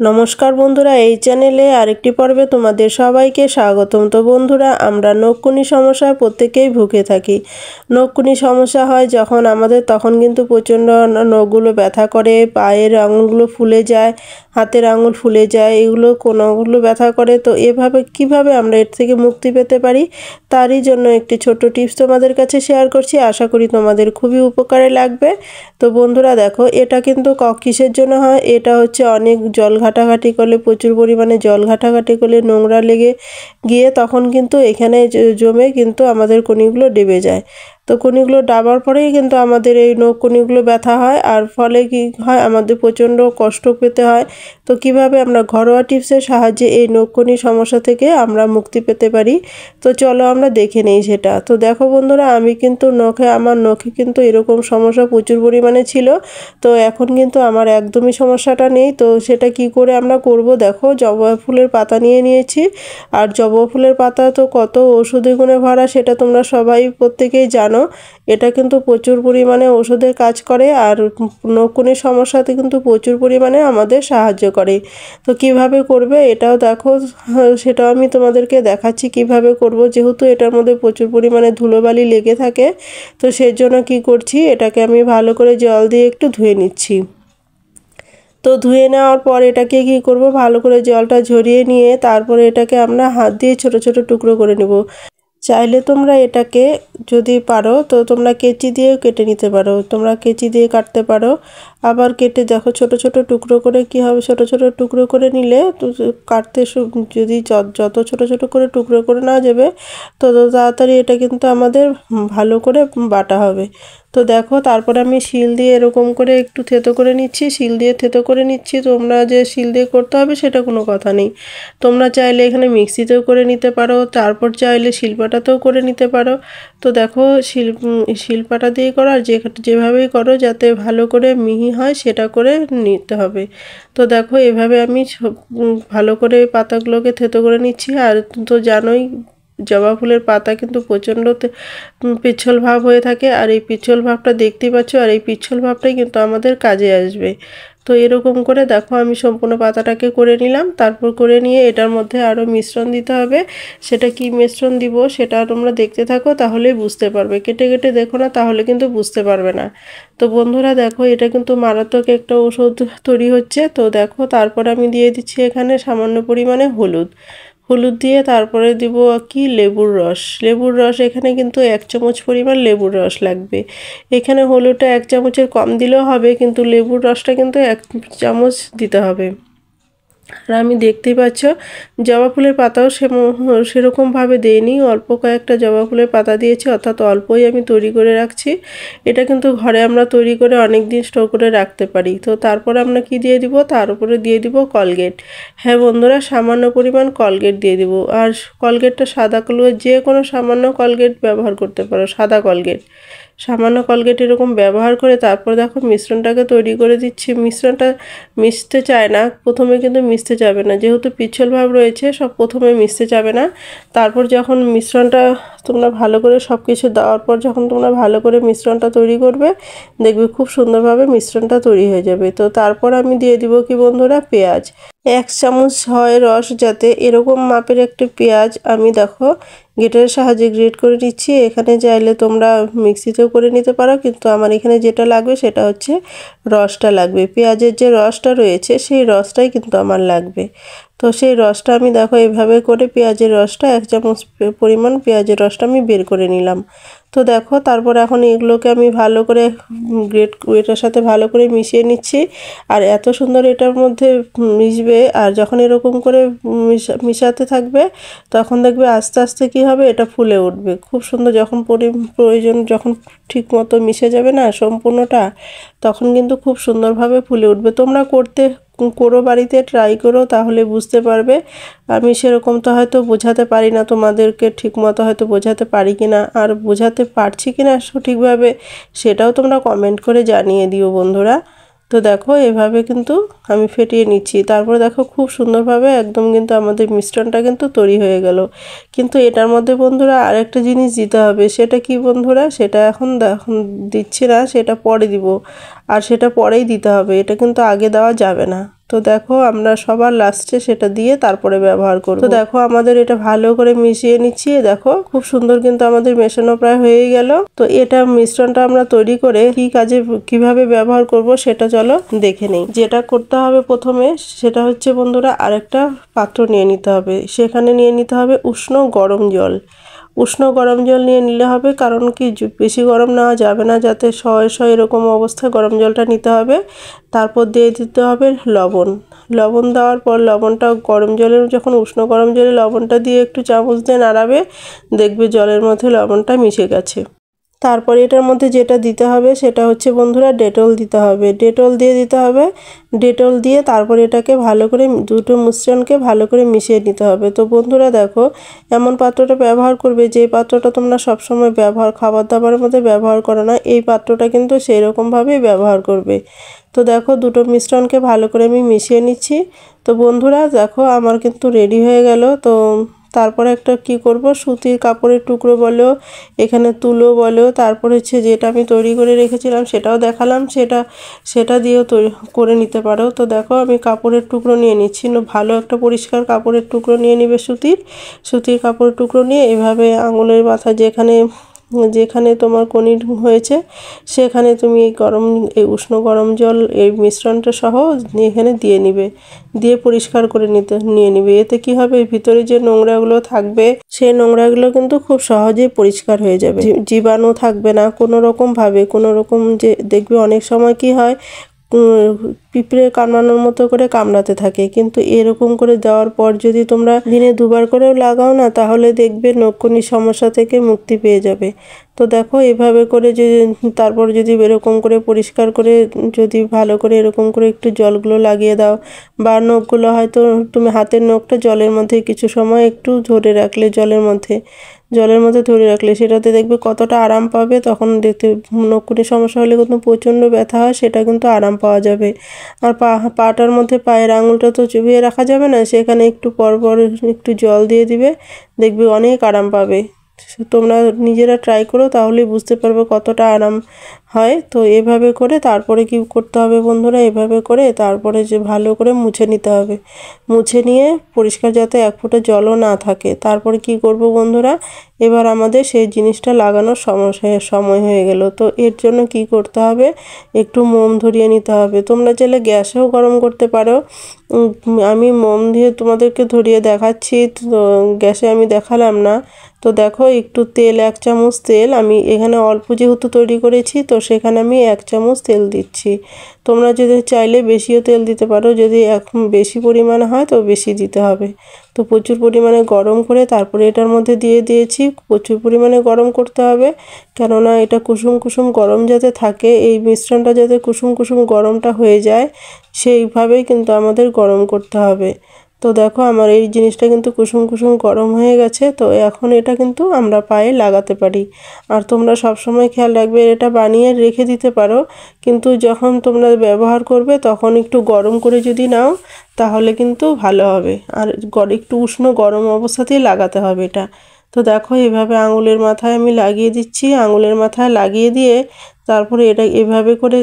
নমস্কার বন্ধুরা, এই চ্যানেলে আরেকটি পর্বে তোমাদের সবাইকে স্বাগতম। তো বন্ধুরা, আমরা নখকুনি সমস্যায় প্রত্যেকেই ভুগে থাকি। নখকুনি সমস্যা হয় যখন আমাদের, তখন কিন্তু প্রচণ্ড নখগুলো ব্যথা করে, পায়ের আঙুলগুলো ফুলে যায়, হাতের আঙুল ফুলে যায়, এগুলো কোনোগুলো ব্যথা করে। তো এভাবে কিভাবে আমরা এর থেকে মুক্তি পেতে পারি, তারই জন্য একটি ছোট্ট টিপস তোমাদের কাছে শেয়ার করছি। আশা করি তোমাদের খুবই উপকারে লাগবে। তো বন্ধুরা দেখো, এটা কিন্তু কিসের জন্য হয়, এটা হচ্ছে অনেক জল ঘাটাঘাটি করলে, প্রচুর পরিমাণে জল ঘাটাঘাটি করলে নোংরা লেগে গিয়ে তখন কিন্তু এখানে জমে কিন্তু আমাদের কনিগুলো ডেবে যায়। তো কনিগুলো ডাবার পরেই কিন্তু আমাদের এই নখকনিগুলো ব্যথা হয়, আর ফলে কি হয়, আমাদের প্রচণ্ড কষ্ট পেতে হয়। তো কিভাবে আমরা ঘরোয়া টিপসের সাহায্যে এই নখকনি সমস্যা থেকে আমরা মুক্তি পেতে পারি, তো চলো আমরা দেখে নেই সেটা। তো দেখো বন্ধুরা, আমি কিন্তু আমার নখে কিন্তু এরকম সমস্যা প্রচুর পরিমাণে ছিল। তো এখন কিন্তু আমার একদমই সমস্যাটা নেই। তো সেটা কি করে আমরা করব, দেখো জবা ফুলের পাতা নিয়ে নিয়েছি। আর জবা ফুলের পাতা তো কত ওষুধে গুণে ভরা, সেটা তোমরা সবাই প্রত্যেকেই জানো। এটা কিন্তু প্রচুর পরিমাণে ওষুধের কাজ করে, আর নখকুনির সমস্যাতে কিন্তু প্রচুর পরিমাণে আমাদের সাহায্য করে। তো কিভাবে করবে এটাও দেখো, সেটাও আমি তোমাদেরকে দেখাচ্ছি কিভাবে করব। যেহেতু এটার মধ্যে প্রচুর পরিমাণে ধুলোবালি লেগে থাকে, তো সেজন্য কি করছি, এটাকে আমি ভালো করে জল দিয়ে একটু ধুয়ে নিচ্ছি। তো ধুয়ে নেওয়ার পর এটাকে কি করব, ভালো করে জলটা ঝরিয়ে নিয়ে তারপরে এটাকে আমরা হাত দিয়ে ছোট ছোট টুকরো করে নেব। চাইলে তোমরা এটাকে, যদি পারো তো তোমরা কেচি দিয়েও কেটে নিতে পারো, তোমরা কেচি দিয়ে কাটতে পারো। আবার কেটে দেখো ছোট ছোট টুকরো করে কি হবে, ছোট ছোট টুকরো করে নিলে তো কাটতে যদি যত ছোট ছোট করে টুকরো করে নেওয়া যাবে, তত তাড়াতাড়ি এটা কিন্তু আমাদের ভালো করে বাটা হবে। তো দেখো, তারপরে আমি শিল দিয়ে এরকম করে একটু থেতো করে নিচ্ছি, শিল দিয়ে থেতো করে নিচ্ছি। তোমরা যে শিল দিয়ে করতে হবে সেটা কোনো কথা নেই, তোমরা চাইলে এখানে মিক্সিতেও করে নিতে পারো, তারপর চাইলে শিলপাটাতেও করে নিতে পারো। তো দেখো, শিলপাটা দিয়ে করো, আর যেভাবেই করো যাতে ভালো করে মিহি হয় সেটা করে নিতে হবে। তো দেখো, এভাবে আমি ভালো করে পাতাগুলোকে থেতো করে নিচ্ছি। আর তো জানোই, জবা ফুলের পাতা কিন্তু প্রচণ্ড পিচ্ছল ভাব হয়ে থাকে, আর এই পিচ্ছল ভাবটা দেখতেই পাচ্ছ, আর এই পিচ্ছল ভাবটাই কিন্তু আমাদের কাজে আসবে। তো এরকম করে দেখো, আমি সম্পূর্ণ পাতাটাকে করে নিলাম। তারপর করে নিয়ে এটার মধ্যে আরও মিশ্রণ দিতে হবে। সেটা কি মিশ্রণ দিব সেটা তোমরা দেখতে থাকো, তাহলেই বুঝতে পারবে। কেটে কেটে দেখো না, তাহলে কিন্তু বুঝতে পারবে না। তো বন্ধুরা দেখো, এটা কিন্তু মারাত্মক একটা ওষুধ তৈরি হচ্ছে। তো দেখো, তারপর আমি দিয়ে দিচ্ছি এখানে সামান্য পরিমাণে হলুদ। হলুদ দিয়ে তারপরে দিব কি, লেবুর রস। লেবুর রস এখানে কিন্তু 1 চামচ পরিমাণ লেবুর রস লাগবে। এখানে হলুদটা 1 চামচের কম দিলেও হবে, কিন্তু লেবুর রসটা কিন্তু 1 চামচ দিতে হবে। আর আমি দেখতেই পাচ্ছ, জবা ফুলের পাতাও সেরকমভাবে দেইনি, অল্প কয়েকটা জবা ফুলের পাতা দিয়েছি, অর্থাৎ অল্পই আমি তৈরি করে রাখছি। এটা কিন্তু ঘরে আমরা তৈরি করে অনেক দিন স্টোর করে রাখতে পারি। তো তারপর আমরা কি দিয়ে দিব, তার উপরে দিয়ে দিব কলগেট। হ্যাঁ বন্ধুরা, সামান্য পরিমাণ কলগেট দিয়ে দিব। আর কলগেটটা সাদা কলগেট, যে কোনো সামান্য কলগেট ব্যবহার করতে পারো, সাদা কলগেট, সামান্য কলগেট এরকম ব্যবহার করে তারপর দেখো মিশ্রণটাকে তৈরি করে দিচ্ছি। মিশ্রণটা মিশতে চায় না, প্রথমে কিন্তু মিশতে যাবে না, যেহেতু পিচ্ছল ভাব রয়েছে, সব প্রথমে মিশতে যাবে না। তারপর যখন মিশ্রণটা তোমরা ভালো করে সব কিছু দেওয়ার পর যখন তোমরা ভালো করে মিশ্রণটা তৈরি করবে, দেখবে খুব সুন্দরভাবে মিশ্রণটা তৈরি হয়ে যাবে। তো তারপর আমি দিয়ে দিব কি বন্ধুরা, পেঁয়াজ। 1 চামচ হয় রস, যাতে এরকম মাপের একটি পেঁয়াজ আমি দেখো গ্রেটারের সাহায্যে গ্রেট করে নিচ্ছি। এখানে চাইলে তোমরা মিক্সিতেও করে নিতে পারো, কিন্তু আমার এখানে যেটা লাগবে সেটা হচ্ছে রসটা লাগবে। পেঁয়াজের যে রসটা রয়েছে সেই রসটাই কিন্তু আমার লাগবে। তো সেই রসটা আমি দেখো এভাবে করে পেঁয়াজের রসটা 1 চামচ পরিমাণ পেঁয়াজের রসটা আমি বের করে নিলাম। তো দেখো, তারপর এখন এগুলোকে আমি ভালো করে এটার সাথে ভালো করে মিশিয়ে নিচ্ছি। আর এত সুন্দর এটার মধ্যে মিশবে, আর যখন এরকম করে মিশাতে থাকবে, তখন দেখবে আস্তে আস্তে কি হবে, এটা ফুলে উঠবে খুব সুন্দর। যখন প্রয়োজন, যখন ঠিক মতো মিশে যাবে না সম্পূর্ণটা, তখন কিন্তু খুব সুন্দরভাবে ফুলে উঠবে। তোমরা করো, বাড়িতে ট্রাই করো, তাহলে বুঝতে পারবে। আমি সেরকম তো হয়তো বোঝাতে পারি না তোমাদেরকে, ঠিক মতো হয়তো বোঝাতে পারি কিনা, আর বোঝাতে পারছি কিনা সঠিকভাবে, সেটাও তোমরা কমেন্ট করে জানিয়ে দিও বন্ধুরা। তো দেখো, এভাবে কিন্তু আমি ফেটিয়ে নিচ্ছি। তারপর দেখো, খুব সুন্দরভাবে একদম কিন্তু আমাদের মিশ্রণটা কিন্তু তৈরি হয়ে গেল। কিন্তু এটার মধ্যে বন্ধুরা আরেকটা জিনিস দিতে হবে। সেটা কি বন্ধুরা, সেটা এখন দিচ্ছি না, সেটা পরে দিব। আর সেটা পরেই দিতে হবে, এটা কিন্তু আগে দেওয়া যাবে না। তো দেখো আমরা সবার লাস্টে সেটা দিয়ে তারপরে ব্যবহার করব। তো দেখো আমাদের এটা ভালো করে মিশিয়ে নিচ্ছি। দেখো খুব সুন্দর কিন্তু আমাদের মেশানো প্রায় হয়ে গেল। তো এটা মিশ্রণটা আমরা তৈরি করে কি কাজে কিভাবে ব্যবহার করব সেটা চলো দেখে নেই। যেটা করতে হবে প্রথমে সেটা হচ্ছে বন্ধুরা, আরেকটা পাত্র নিয়ে নিতে হবে। সেখানে নিয়ে নিতে হবে উষ্ণ গরম জল। উষ্ণ গরম জল নিয়ে নিলে হবে, কারণ কি বেশি গরম নেওয়া যাবে না, যাতে শয়ে শয়ে এরকম অবস্থায় গরম জলটা নিতে হবে। তারপর দিয়ে দিতে হবে লবণ। লবণ দেওয়ার পর লবণটা গরম জলের, যখন উষ্ণ গরম জলে লবণটা দিয়ে একটু চামচ দিয়ে নাড়াবে, দেখবে জলের মধ্যে লবণটা মিশে গেছে। তারপরে এটার মধ্যে যেটা দিতে হবে সেটা হচ্ছে বন্ধুরা ডেটল দিতে হবে। ডেটল দিয়ে দিতে হবে। ডেটল দিয়ে তারপরে এটাকে ভালো করে দুটো মিশ্রণকে ভালো করে মিশিয়ে নিতে হবে। তো বন্ধুরা দেখো, এমন পাত্রটা ব্যবহার করবে যে পাত্রটা তোমরা সবসময় খাবার দাবারের মধ্যে ব্যবহার করো না, এই পাত্রটা কিন্তু সেই রকমভাবেই ব্যবহার করবে। তো দেখো দুটো মিশ্রণকে ভালো করে আমি মিশিয়ে নিচ্ছি। তো বন্ধুরা দেখো আমার কিন্তু রেডি হয়ে গেল। তো তারপরে একটা কি করব, সুতির কাপড়ের টুকরো বলো, এখানে তুলো বলো, তারপর হচ্ছে যেটা আমি তৈরি করে রেখেছিলাম সেটাও দেখালাম, সেটা দিয়েও তৈরি করে নিতে পারো। তো দেখো আমি কাপড়ের টুকরো নিয়ে নিচ্ছি। ভালো একটা পরিষ্কার কাপড়ের টুকরো নিয়ে নিবে, সুতির কাপড়ের টুকরো নিয়ে এভাবে আঙুলের মাথা যেখানে তোমার কনির হয়েছে সেখানে তুমি এই উষ্ণ গরম জল এই মিশ্রণটা সহ এখানে দিয়ে নিবে, দিয়ে পরিষ্কার করে নিয়ে নিবে। এতে কি হবে, ভিতরে যে নোংরাগুলো থাকবে সেই নোংরাগুলো কিন্তু খুব সহজেই পরিষ্কার হয়ে যাবে। জীবাণু থাকবে না কোনো রকম। যে দেখবে অনেক সময় কি হয়, পিঁপড়ে কামড়ানোর মতো করে কামড়াতে থাকে, কিন্তু এরকম করে দেওয়ার পর যদি তোমরা দিনে দুবার করেও লাগাও না, তাহলে দেখবে নখকুনির সমস্যা থেকে মুক্তি পেয়ে যাবে। তো দেখো এভাবে করে তারপর যদি এরকম করে পরিষ্কার করে যদি ভালো করে এরকম করে একটু জলগুলো লাগিয়ে দাও, বা নখগুলো হয়তো তুমি হাতের নখটা জলের মধ্যে কিছু সময় একটু ধরে রাখলে, জলের মধ্যে ধরে রাখলে সেটাতে দেখবে কতটা আরাম পাবে। তখন দেখতে নখকুনির সমস্যা হলে কিন্তু প্রচণ্ড ব্যথা হয়, সেটা কিন্তু আরাম পাওয়া যাবে। আর পাটার মধ্যে পায়ের আঙুলটা তো চুবিয়ে রাখা যাবে না, সেখানে একটু পরপর একটু জল দিয়ে দিবে, দেখবে অনেক আরাম পাবে। তোমরা নিজেরা ট্রাই করো, তাহলেই বুঝতে পারবে কতটা আরাম হয়। তো এভাবে করে তারপরে কি করতে হবে বন্ধুরা, এভাবে করে তারপরে যে ভালো করে মুছে নিতে হবে। মুছে নিয়ে পরিষ্কার, যাতে এক ফোঁটা জলও না থাকে। তারপরে কি করব বন্ধুরা, এবার আমাদের সেই জিনিসটা লাগানোর সময় হয়ে গেল। তো এর জন্য কি করতে হবে, একটু মোম ধরিয়ে নিতে হবে। তোমরা চাইলে গ্যাসেও গরম করতে পারো। আমি মোম দিয়ে তোমাদেরকে ধরিয়ে দেখাচ্ছি, তো গ্যাসে আমি দেখালাম না। তো দেখো একটু তেল, 1 চামচ তেল, আমি এখানে অল্প যেহেতু তৈরি করেছি তো সেখানে আমি 1 চামচ তেল দিচ্ছি। তোমরা যদি চাইলে বেশিও তেল দিতে পারো, যদি এখন বেশি পরিমাণে হয় তো বেশি দিতে হবে। তো প্রচুর পরিমাণে গরম করে তারপরে এটার মধ্যে দিয়ে দিয়েছি। প্রচুর পরিমাণে গরম করতে হবে, কেননা এটা কুসুম কুসুম গরম যাতে থাকে, এই মিশ্রণটা যাতে কুসুম কুসুম গরমটা হয়ে যায়, সেইভাবেই কিন্তু আমাদের গরম করতে হবে। তো দেখো আমার এই জিনিসটা কিন্তু কুসুম কুসুম গরম হয়ে গেছে। তো এখন এটা কিন্তু আমরা পায়ে লাগাতে পারি। আর তোমরা সব সময় খেয়াল রাখবে, এটা বানিয়ে রেখে দিতে পারো, কিন্তু যখন তোমরা ব্যবহার করবে তখন একটু গরম করে যদি নাও তাহলে কিন্তু ভালো হবে। আর একটু উষ্ণ গরম অবস্থাতেই লাগাতে হবে এটা। তো দেখো এভাবে আঙুলের মাথায় আমি লাগিয়ে দিচ্ছি। আঙুলের মাথায় লাগিয়ে দিয়ে তারপরে এটা এভাবে করে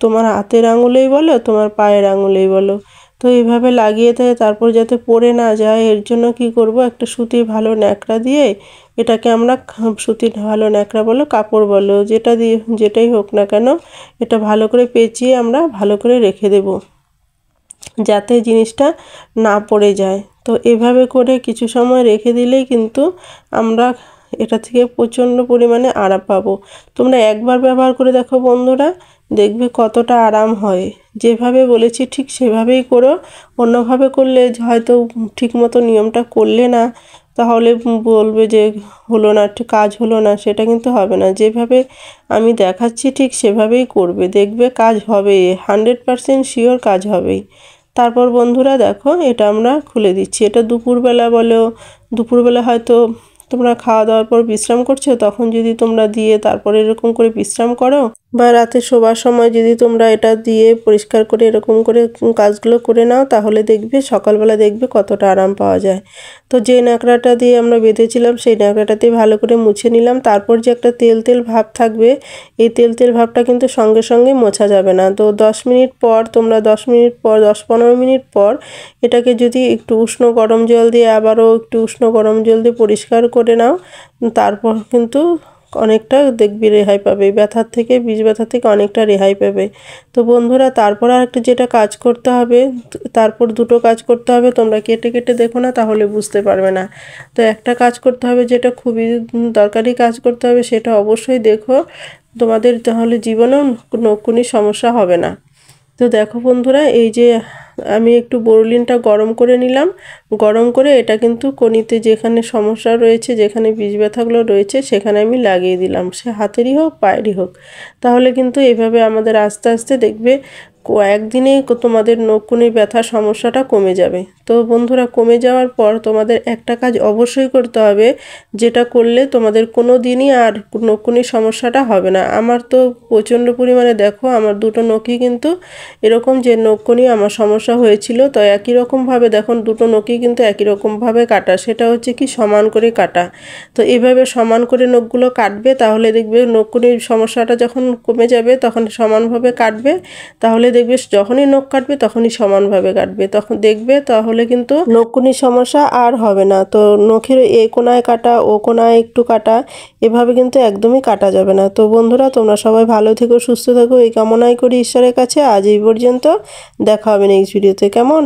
তোমার হাতের আঙুলেই বলো, তোমার পায়ের আঙুলেই বলো, তো এইভাবে লাগিয়ে দেয়। তারপর যাতে পড়ে না যায় এর জন্য কি করব, একটা সুতির ভালো ন্যাকড়া দিয়ে এটাকে আমরা, সুতির ভালো ন্যাকড়া বলো কাপড় বলো যেটাই হোক না কেন, এটা ভালো করে পেঁচিয়ে আমরা ভালো করে রেখে দেব, যাতে জিনিসটা না পড়ে যায়। তো এভাবে করে কিছু সময় রেখে দিলেই কিন্তু আমরা এটা থেকে প্রচণ্ড পরিমাণে আরাম পাবো। তোমরা একবার ব্যবহার করে দেখো বন্ধুরা, দেখবে কতটা আরাম হয়। যেভাবে বলেছি ঠিক সেভাবেই করো। অন্যভাবে করলে হয়তো ঠিকমতো নিয়মটা করলে না, তাহলে বলবে যে হলো না, কাজ হলো না, সেটা কিন্তু হবে না। যেভাবে আমি দেখাচ্ছি ঠিক সেভাবেই করবে, দেখবে কাজ হবে, 100% শিওর কাজ হবেই। তারপর বন্ধুরা দেখো এটা আমরা খুলে দিচ্ছি। এটা দুপুরবেলা হয়তো তোমরা খাওয়া দাওয়ার পর বিশ্রাম করছো তখন যদি তোমরা দিয়ে তারপরে এরকম করে বিশ্রাম করো, বা রাতে শোবার সময় যদি তোমরা এটা দিয়ে পরিষ্কার করে এরকম করে কাজগুলো করে নাও, তাহলে দেখবে সকালবেলা দেখবে কতটা আরাম পাওয়া যায়। তো যে ন্যাকড়াটা দিয়ে আমরা বেঁধেছিলাম সেই ন্যাকড়াটাতে ভালো করে মুছে নিলাম। তারপর যে একটা তেল তেল ভাব থাকবে, এই তেল তেল ভাবটা কিন্তু সঙ্গে সঙ্গে মোছা যাবে না। তো 10 মিনিট পর তোমরা 10 মিনিট পর 10-15 মিনিট পর এটাকে যদি একটু উষ্ণ গরম জল দিয়ে আবারও একটু উষ্ণ গরম জল দিয়ে পরিষ্কার করে নাও, তারপর কিন্তু অনেকটা দেখবি রেহাই পাবে, ব্যথার থেকে বীজ ব্যথা থেকে অনেকটা রেহাই পাবে। তো বন্ধুরা তারপর আর একটা যেটা কাজ করতে হবে, তারপর দুটো কাজ করতে হবে, তোমরা কেটে কেটে দেখো না তাহলে বুঝতে পারবে না। তো একটা কাজ করতে হবে যেটা খুবই দরকারি কাজ করতে হবে, সেটা অবশ্যই দেখো, তোমাদের তাহলে জীবনেও নকুনির সমস্যা হবে না। তো দেখো বন্ধুরা, এই যে আমি একটু বোরোলিনটা গরম করে নিলাম, গরম করে এটা কিন্তু কনিতে যেখানে সমস্যা রয়েছে, যেখানে বীজ ব্যথাগুলো রয়েছে সেখানে আমি লাগিয়ে দিলাম, সে হাতেরই হোক পায়েরই হোক। তাহলে কিন্তু এভাবে আমাদের আস্তে আস্তে দেখবে কয়েকদিনেই তোমাদের নকুনির ব্যথার সমস্যাটা কমে যাবে। তো বন্ধুরা কমে যাওয়ার পর তোমাদের একটা কাজ অবশ্যই করতে হবে, যেটা করলে তোমাদের কোনো দিনই আর নকুনির সমস্যাটা হবে না। আমার তো প্রচণ্ড পরিমাণে দেখো আমার দুটো নখই কিন্তু এরকম যে নকুনি আমার সমস্যা হয়েছিল, তো একই রকমভাবে দেখো দুটো নখই কিন্তু একই রকমভাবে কাটা, সেটা হচ্ছে কি সমান করে কাটা। তো এভাবে সমান করে নখগুলো কাটবে, তাহলে দেখবে নকুনির সমস্যাটা যখন কমে যাবে তখন সমানভাবে কাটবে, তাহলে দেখবে যখনই নখ কাটবে তখনই সমানভাবে কাটবে, তখন দেখবে তাহলে কিন্তু নকুনির সমস্যা আর হবে না। তো নখের এ কোনায় কাটা ও কোনায় একটু কাটা, এভাবে কিন্তু একদমই কাটা যাবে না। তো বন্ধুরা তোমরা সবাই ভালো থেকো, সুস্থ থেকো, এই কামনাই করি ঈশ্বরের কাছে। আজ এই পর্যন্ত, দেখা হবে নেক্সট ভিডিওতে। কেমন?